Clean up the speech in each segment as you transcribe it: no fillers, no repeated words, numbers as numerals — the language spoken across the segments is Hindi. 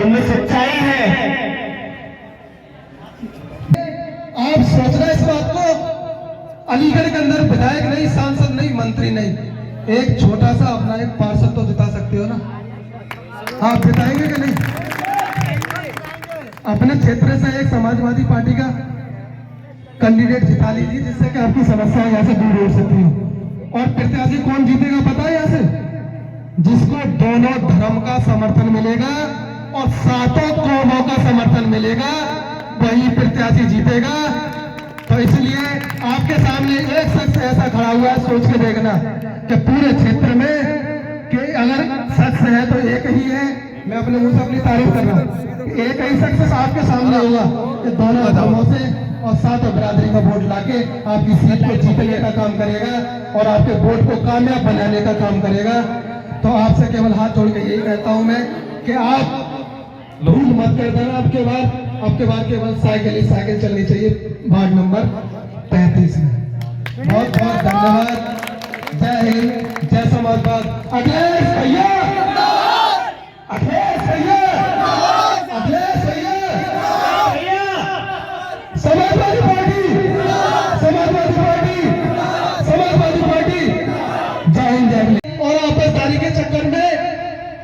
उनमें सच्चाई है। आप सोच रहे इस बात को, अलीगढ़ के अंदर विधायक नहीं, सांसद नहीं, मंत्री नहीं, एक छोटा सा अपना एक पार्षद तो जिता सकते हो ना? आप जिताएंगे कि नहीं? अपने क्षेत्र से एक समाजवादी पार्टी का कैंडिडेट जिता लीजिए, जिससे कि आपकी समस्या यहाँ से दूर हो सकती हो। और प्रत्याशी कौन जीतेगा पता है? यहाँ से जिसको दोनों धर्म का समर्थन मिलेगा और सातों कौमों का समर्थन मिलेगा, वही प्रत्याशी जीतेगा। तो इसलिए आपके सामने एक शख्स ऐसा खड़ा हुआ है, सोच के देखना कि पूरे क्षेत्र में कि अगर शख्स है तो एक ही है। मैं अपने मुंह से अपनी तारीफ कर रहा हूँ, एक ही शख्स आपके सामने होगा कि दोनों धर्मों से और सातों बिरादरी का वोट लाके आपकी सीट को जीतने का काम करेगा और आपके वोट को कामयाब बनाने का काम करेगा। तो आपसे केवल हाथ जोड़ के यही कहता हूं मैं कि आप भूल मत कर देना। आपके बाद केवल साइकिल चलनी चाहिए वार्ड नंबर 35 में। बहुत बहुत धन्यवाद। जय हिंद, जय समाजवाद। अखिलेश भैया, अखिलेश भैया, अखिलेश भैया, Samajwadi party, Samajwadi party, Samajwadi party. जय हिंद, जय हिंद। और आपसदारी के चक्कर में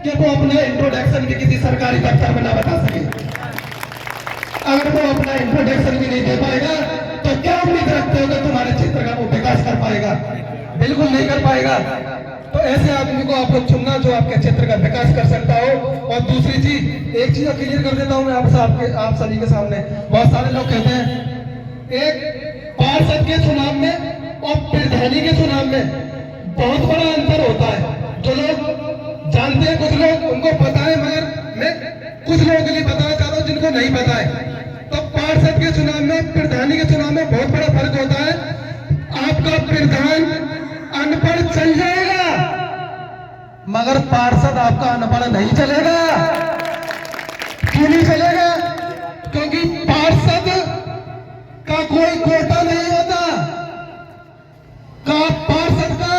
कि वो अपना इंट्रोडक्शन भी किसी सरकारी दफ्तर में ना बता सके, अगर वो अपना इंट्रोडक्शन भी नहीं दे पाएगा तो क्या उम्मीद रखते हो कि तुम्हारे क्षेत्र का वो विकास कर पाएगा? बिल्कुल नहीं कर पाएगा। तो ऐसे आदमी को आप लोग चुनना जो आपके क्षेत्र का विकास कर सकता हो। और दूसरी चीज, एक चीज क्लियर कर देता हूं मैं आप सभी के सामने। बहुत सारे लोग कहते हैं एक पार्षद के चुनाव में और प्रधानी के चुनाव में बहुत बड़ा अंतर होता है। जो लोग जानते हैं, कुछ लोग उनको पता है, मगर मैं कुछ लोगों के लिए बताना चाहता हूँ जिनको नहीं पता है। तो पार्षद के चुनाव में, प्रधानी के चुनाव में बहुत बड़ा फर्क होता है। आपका प्रधान अनपढ़ चल जाएगा, मगर पार्षद आपका अनपढ़ नहीं चलेगा। क्यों नहीं चलेगा? क्योंकि पार्षद का कोई कोटा नहीं होता, पार्षद का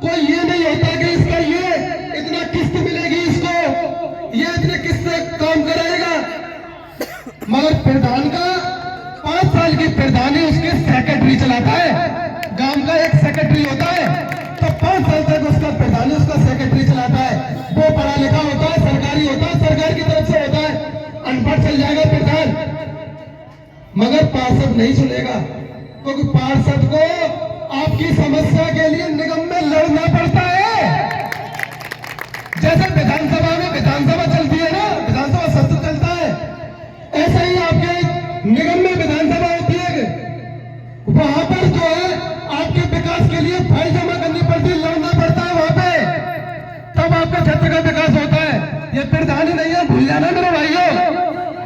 कोई ये नहीं होता कि इसका ये इतना किस्त मिलेगी, इसको ये इतने किस्त से काम कराएगा। मगर प्रधान का 5 साल की प्रधानी उसके सेक्रेटरी चलाता है। गांव का एक सेक्रेटरी होता है, तो 5 साल तक उसका प्रधानी उसका सेक्रेटरी चलाता है। वो पढ़ा लिखा होता है, सरकारी होता है, सरकार की तरफ से होता है। अनपढ़ चल जाएगा प्रधान, मगर पार्षद नहीं चलेगा, क्योंकि पार्षद को आपकी समस्या के लिए निगम में लड़ना पड़ता है। जैसे विधानसभा चलती है ना, विधानसभा सत्र चलता है, ऐसा ही आपके निगम में विधानसभा होती है। वहां पर जो है आपके विकास के लिए फाइल जमा करनी पड़ती है, लड़ना पड़ता है वहां पे, तब आपका क्षेत्र का विकास होता है। ये प्रधानी नहीं है, भूल जाना मेरे भाइयों।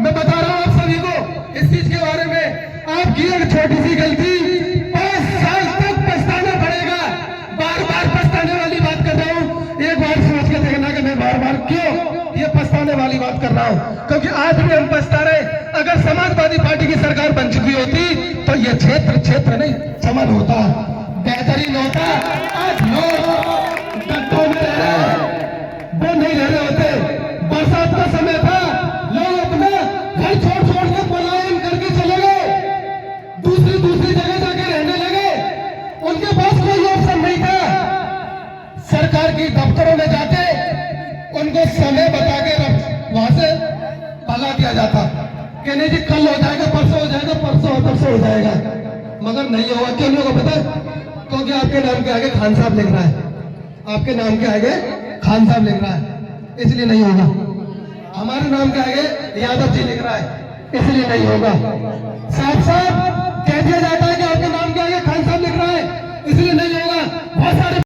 मैं बता रहा हूं आप सभी को इस चीज के बारे में। आपकी एक छोटी सी गलती 5 साल तक पछताना पड़ेगा। बार बार पछताने वाली बात कर रहा हूं, एक बार सोच के देखना कि मैं बार बार क्यों ये पछताने वाली बात कर रहा हूं। क्योंकि आज भी हम पछता रहे। अगर समाजवादी पार्टी की सरकार बन चुकी होती तो ये क्षेत्र नहीं चमन होता, बेहतरीन होता। आज लोग गड्ढों में रह रहे हैं, वो नहीं रह रहे होते। बरसात का समय था, लोग अपना घर छोड़ के पलायन करके चले गए, दूसरी जगह जाके रहने लगे। उनके पास कोई ऑप्शन नहीं था। सरकार की दफ्तरों में जाके उनको समय बता के वहां से भगा दिया जाता कि नहीं जी कल हो जाएगा, परसों हो जाएगा, परसों हो जाएगा। मगर नहीं होगा। क्यों नहीं होगा पता है? क्योंकि आपके नाम के आगे खान साहब लिख रहा है, आपके नाम के आगे खान साहब लिख रहा है, इसलिए नहीं होगा। हमारे नाम के आगे यादव जी लिख रहा है, इसलिए नहीं होगा। साफ साफ कह दिया जाता है कि आपके नाम के आगे खान साहब लिख रहा है, इसलिए नहीं होगा। बहुत सारे